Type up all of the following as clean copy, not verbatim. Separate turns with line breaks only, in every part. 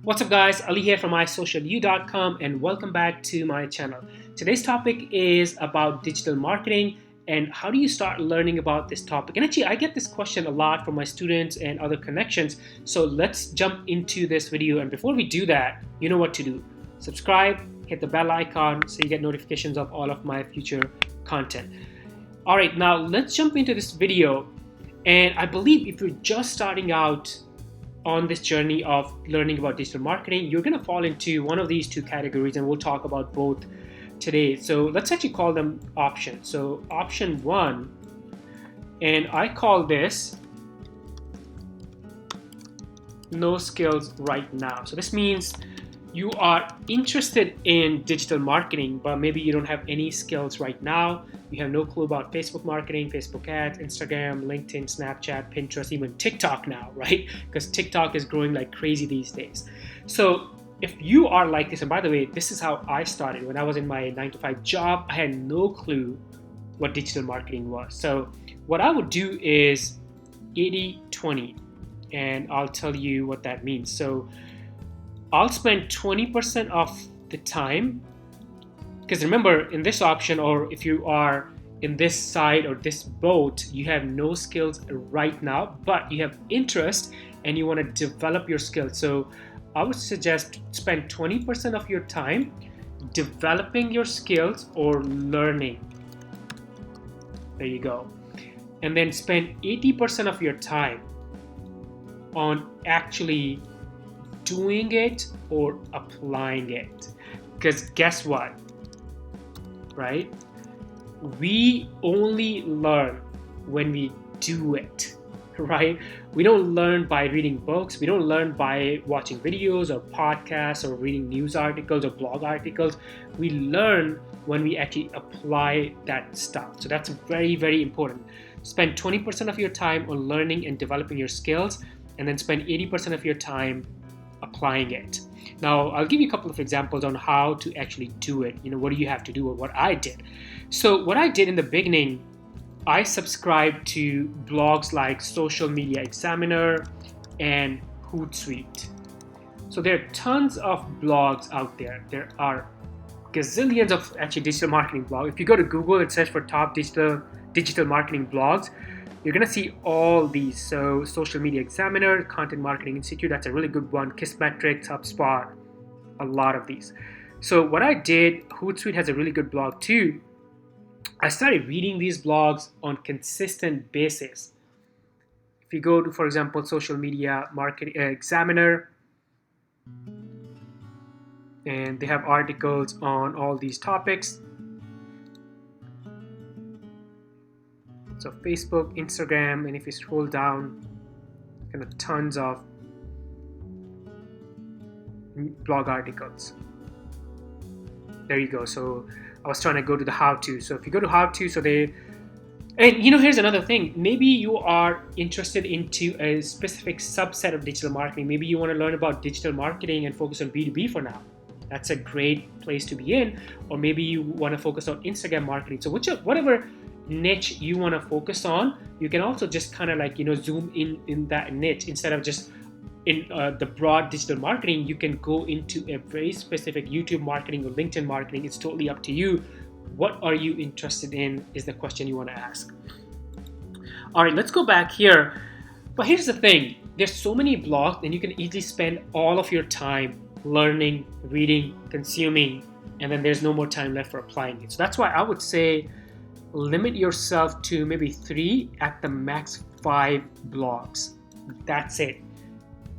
What's up guys, Ali here from isocialu.com and welcome back to my channel. Today's topic is about digital marketing and how do you start learning about this topic. And actually I get this question a lot from my students and other connections. So let's jump into this video, and before we do that, you know what to do. Subscribe, hit the bell icon so you get notifications of all of my future content. Alright, now let's jump into this video. And I believe if you're just starting out on this journey of learning about digital marketing, you're going to fall into one of these two categories, and we'll talk about both today. So let's actually call them options. So option one, and I call this no skills right now. So this means you are interested in digital marketing, but maybe you don't have any skills right now. You have no clue about Facebook marketing, Facebook ads, Instagram, LinkedIn, Snapchat, Pinterest, even TikTok now, right? Because TikTok is growing like crazy these days. So if you are like this, and by the way, this is how I started. When I was in my 9-to-5 job, I had no clue what digital marketing was. So what I would do is 80-20, and I'll tell you what that means. So I'll spend 20% of the time, because remember in this option, or if you are in this side or this boat, you have no skills right now, but you have interest and you want to develop your skills. So I would suggest spend 20% of your time developing your skills or learning. There you go. And then spend 80% of your time on actually doing it or applying it. Because guess what, right? We only learn when we do it, right? We don't learn by reading books. We don't learn by watching videos or podcasts or reading news articles or blog articles. We learn when we actually apply that stuff. So that's very, very important. Spend 20% of your time on learning and developing your skills, and then spend 80% of your time applying it. Now, I'll give you a couple of examples on how to actually do it. You know, what do you have to do, or what I did. So what I did in the beginning, I subscribed to blogs like Social Media Examiner and Hootsuite. So there are tons of blogs out there. There are gazillions of actually digital marketing blogs. If you go to Google and search for top digital marketing blogs, you're going to see all these. So Social Media Examiner, Content Marketing Institute, that's a really good one. Kissmetrics, HubSpot, a lot of these. So what I did, Hootsuite has a really good blog too. I started reading these blogs on consistent basis. If you go to, for example, Social Media Marketing Examiner, and they have articles on all these topics. So Facebook, Instagram, and if you scroll down, kind of tons of blog articles. There you go. So I was trying to go to the how-to. So if you go to how-to, so they, and you know, here's another thing. Maybe you are interested into a specific subset of digital marketing. Maybe you want to learn about digital marketing and focus on B2B for now. That's a great place to be in. Or maybe you want to focus on Instagram marketing. So whatever niche you want to focus on, you can also just kind of like, you know, zoom in that niche. Instead of just in the broad digital marketing, you can go into a very specific YouTube marketing or LinkedIn marketing. It's totally up to you. What are you interested in is the question you want to ask. All right, let's go back here. But here's the thing, there's so many blogs, and you can easily spend all of your time learning, reading, consuming, and then there's no more time left for applying it. So that's why I would say limit yourself to maybe 3, at the max 5 blogs. That's it.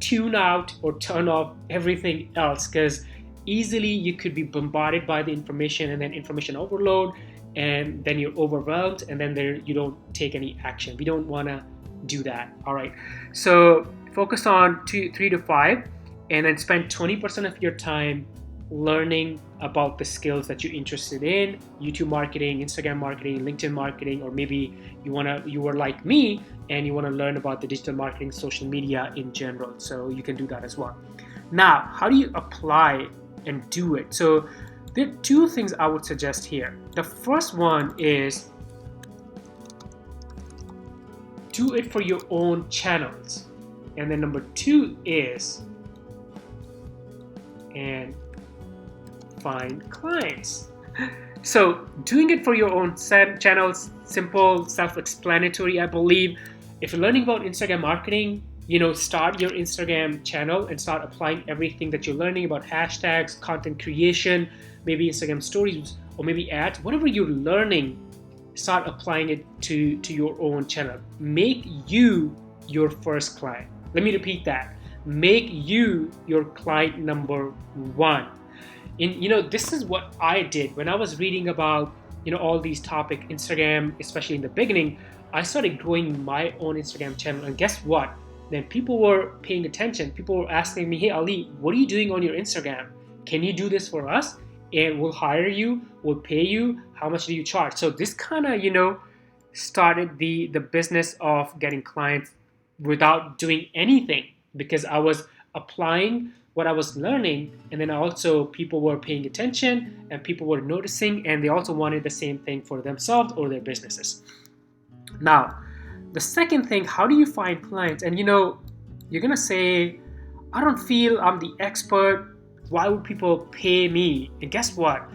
Tune out or turn off everything else, because easily you could be bombarded by the information, and then information overload, and then you're overwhelmed, and then you don't take any action. We don't want to do that. All right, so focus on 3 to 5, and then spend 20% of your time learning about the skills that you're interested in: YouTube marketing, Instagram marketing, LinkedIn marketing, or maybe you were like me and you want to learn about the digital marketing, social media in general. So you can do that as well. Now, how do you apply and do it? So there are 2 things I would suggest here. The first one is do it for your own channels. And then number 2 is and find clients. So doing it for your own channels, simple, self-explanatory, I believe. If you're learning about Instagram marketing, start your Instagram channel and start applying everything that you're learning about hashtags, content creation, maybe Instagram stories, or maybe ads, whatever you're learning, start applying it to your own channel. Make you your first client. Let me repeat that. Make you your client number one. And this is what I did when I was reading about all these topics, Instagram, especially in the beginning. I started growing my own Instagram channel, and guess what? Then people were paying attention. People were asking me, "Hey Ali, what are you doing on your Instagram? Can you do this for us? And we'll hire you, we'll pay you. How much do you charge?" So this kind of started the business of getting clients without doing anything, because I was applying what I was learning, and then also people were paying attention and people were noticing, and they also wanted the same thing for themselves or their businesses. Now, the second thing, how do you find clients? And you're gonna say, "I don't feel I'm the expert. Why would people pay me?" And guess what?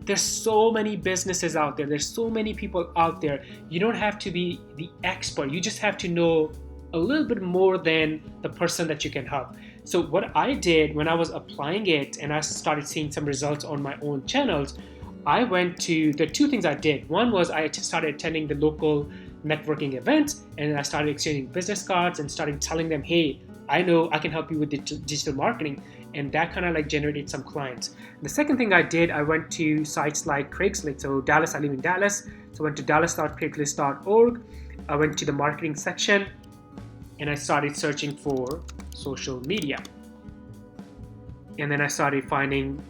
There's so many businesses out there. There's so many people out there. You don't have to be the expert. You just have to know a little bit more than the person that you can help. So what I did when I was applying it and I started seeing some results on my own channels, there are two things I did. One was I started attending the local networking events, and I started exchanging business cards and started telling them, "Hey, I know I can help you with digital marketing," and that kind of generated some clients. The second thing I did, I went to sites like Craigslist. So Dallas, I live in Dallas, so I went to dallas.craigslist.org. I went to the marketing section and I started searching for social media, and then I started finding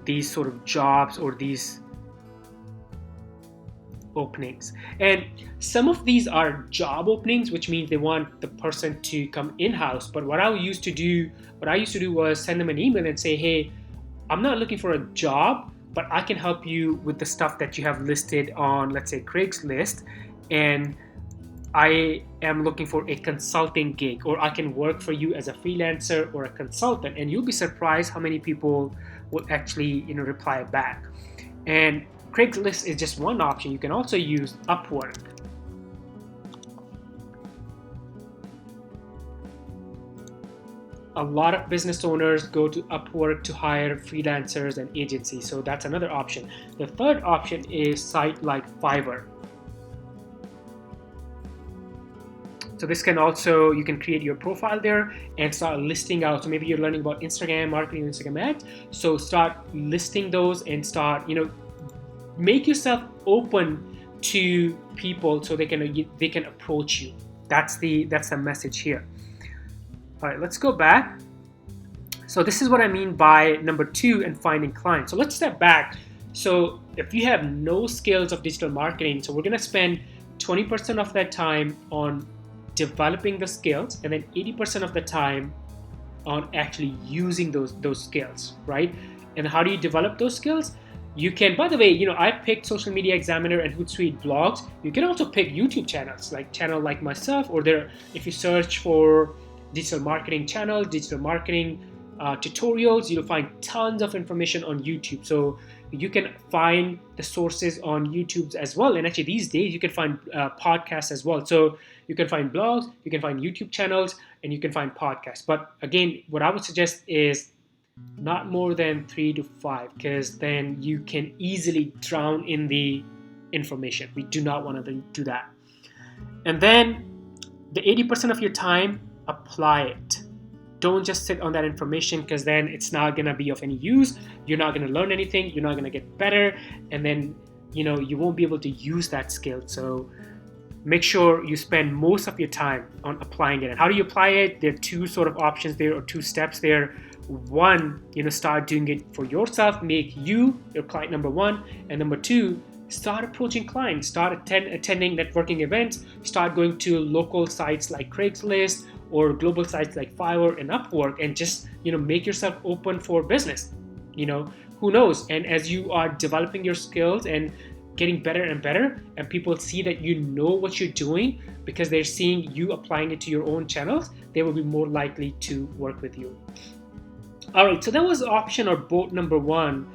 these sort of jobs or these openings. And some of these are job openings, which means they want the person to come in-house. But what I used to do was send them an email and say, "Hey, I'm not looking for a job, but I can help you with the stuff that you have listed on, let's say, Craigslist, and I am looking for a consulting gig, or I can work for you as a freelancer or a consultant." And you'll be surprised how many people will actually reply back. And Craigslist is just one option. You can also use Upwork. A lot of business owners go to Upwork to hire freelancers and agencies, so that's another option. The third option is site like Fiverr. So this can also, you can create your profile there and start listing out. So maybe you're learning about Instagram marketing, Instagram ads. So start listing those and start, make yourself open to people so they can approach you. That's the message here. All right, let's go back. So this is what I mean by number 2 and finding clients. So let's step back. So if you have no skills of digital marketing, so we're gonna spend 20% of that time on developing the skills, and then 80% of the time on actually using those skills, right? And how do you develop those skills? You can, by the way, I picked Social Media Examiner and Hootsuite blogs. You can also pick YouTube channels, like myself, or if you search for digital marketing channel, digital marketing tutorials, you'll find tons of information on YouTube. So you can find the sources on YouTube as well. And actually these days you can find podcasts as well. So you can find blogs, you can find YouTube channels, and you can find podcasts. But again, what I would suggest is not more than 3 to 5, because then you can easily drown in the information. We do not want to do that. And then the 80% of your time, apply it. Don't just sit on that information, because then it's not going to be of any use. You're not going to learn anything. You're not going to get better. And then, you won't be able to use that skill. So make sure you spend most of your time on applying it. And how do you apply it? There are 2 sort of options there, or 2 steps there. One, start doing it for yourself. Make you your client number 1. And number 2, start approaching clients. Start attending networking events. Start going to local sites like Craigslist or global sites like Fiverr and Upwork, and just make yourself open for business. Who knows? And as you are developing your skills and getting better and better, and people see that you know what you're doing because they're seeing you applying it to your own channels, they will be more likely to work with you. All right, so that was option or boat number one.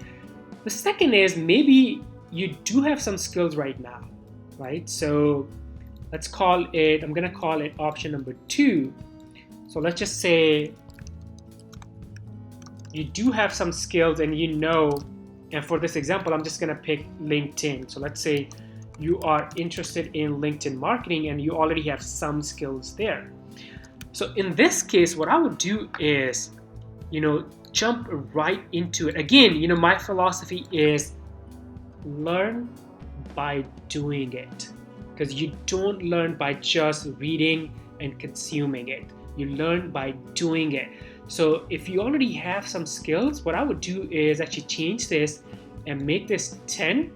The second is maybe you do have some skills right now, right? So let's call it, I'm gonna call it option number two. So let's just say you do have some skills and you know, and for this example, I'm just gonna pick LinkedIn. So let's say you are interested in LinkedIn marketing and you already have some skills there. So in this case, what I would do is, jump right into it. Again, my philosophy is learn by doing it, because you don't learn by just reading and consuming it. You learn by doing it. So if you already have some skills, what I would do is actually change this and make this 10%,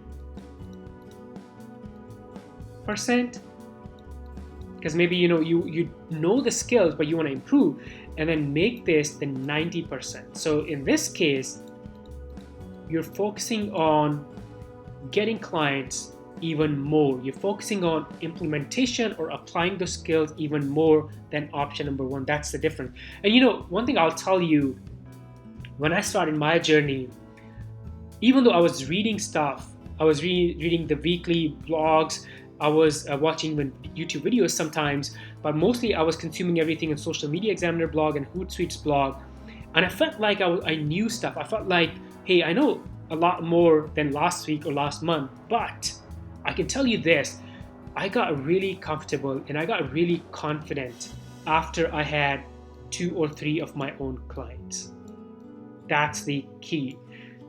because maybe you know the skills but you want to improve, and then make this the 90%. So in this case, you're focusing on getting clients even more. You're focusing on implementation or applying those skills even more than option number one. That's the difference. And one thing I'll tell you, when I started my journey, even though I was reading stuff, I was reading the weekly blogs, I was watching even YouTube videos sometimes, but mostly I was consuming everything in Social Media Examiner blog and Hootsuite's blog. And I felt like I knew stuff. I felt like, hey, I know a lot more than last week or last month, but I can tell you this, I got really comfortable and I got really confident after I had 2 or 3 of my own clients. That's the key.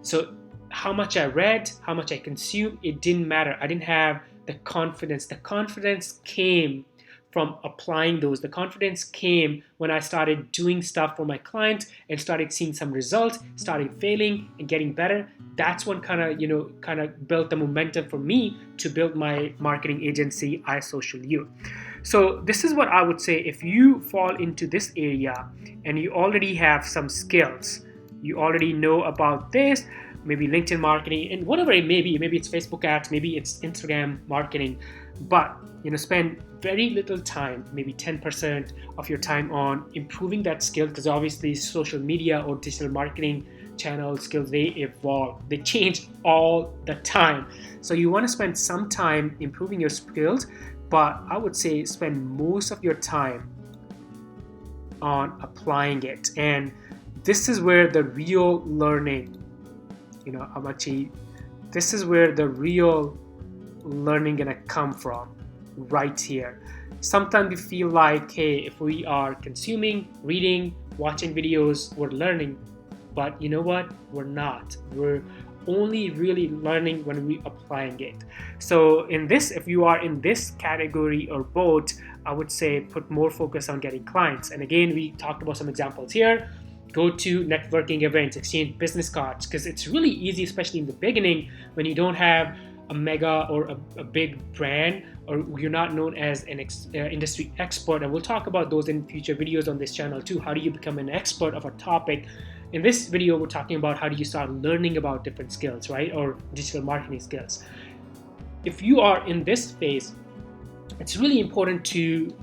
So how much I read, how much I consumed, it didn't matter. I didn't have the confidence. The confidence came from applying those. The confidence came when I started doing stuff for my clients and started seeing some results, started failing and getting better. That's when kind of built the momentum for me to build my marketing agency, iSocialU. So this is what I would say. If you fall into this area and you already have some skills, you already know about this, maybe LinkedIn marketing and whatever it may be, maybe it's Facebook ads, maybe it's Instagram marketing, but spend very little time, maybe 10% of your time on improving that skill, because obviously social media or digital marketing channel skills, they evolve, they change all the time. So you want to spend some time improving your skills, but I would say spend most of your time on applying it. And this is where the real learning, this is where the real learning gonna come from, right here. Sometimes we feel like, hey, if we are consuming, reading, watching videos, we're learning, but you know what? We're not. We're only really learning when we're applying it. So in this, if you are in this category or boat, I would say put more focus on getting clients. And again, we talked about some examples here. Go to networking events, exchange business cards, because it's really easy, especially in the beginning, when you don't have a mega or a big brand, or you're not known as an industry expert. And we'll talk about those in future videos on this channel too. How do you become an expert of a topic? In this video, we're talking about how do you start learning about different skills, right? Or digital marketing skills. If you are in this phase, it's really important to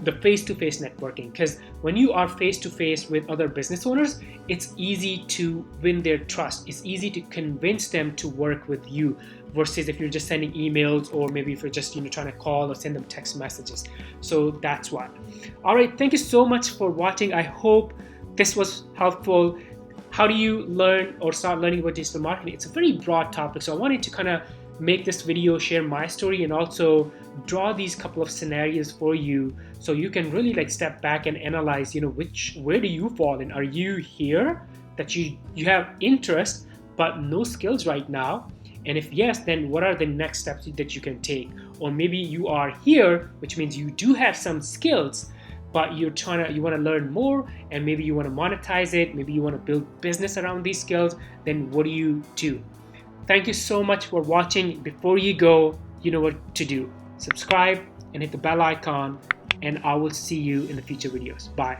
the face-to-face networking, because when you are face-to-face with other business owners, it's easy to win their trust. It's easy to convince them to work with you versus if you're just sending emails, or maybe if you're just trying to call or send them text messages. So that's why. All right, thank you so much for watching. I hope this was helpful. How do you learn or start learning about digital marketing? It's a very broad topic, so I wanted to kind of make this video, share my story, and also draw these couple of scenarios for you so you can really step back and analyze, where do you fall in? Are you here that you have interest but no skills right now? And if yes, then what are the next steps that you can take? Or maybe you are here, which means you do have some skills, but you want to learn more, and maybe you want to monetize it, maybe you want to build business around these skills. Then what do you do? Thank you so much for watching. Before you go, you know what to do. Subscribe and hit the bell icon, and I will see you in the future videos. Bye.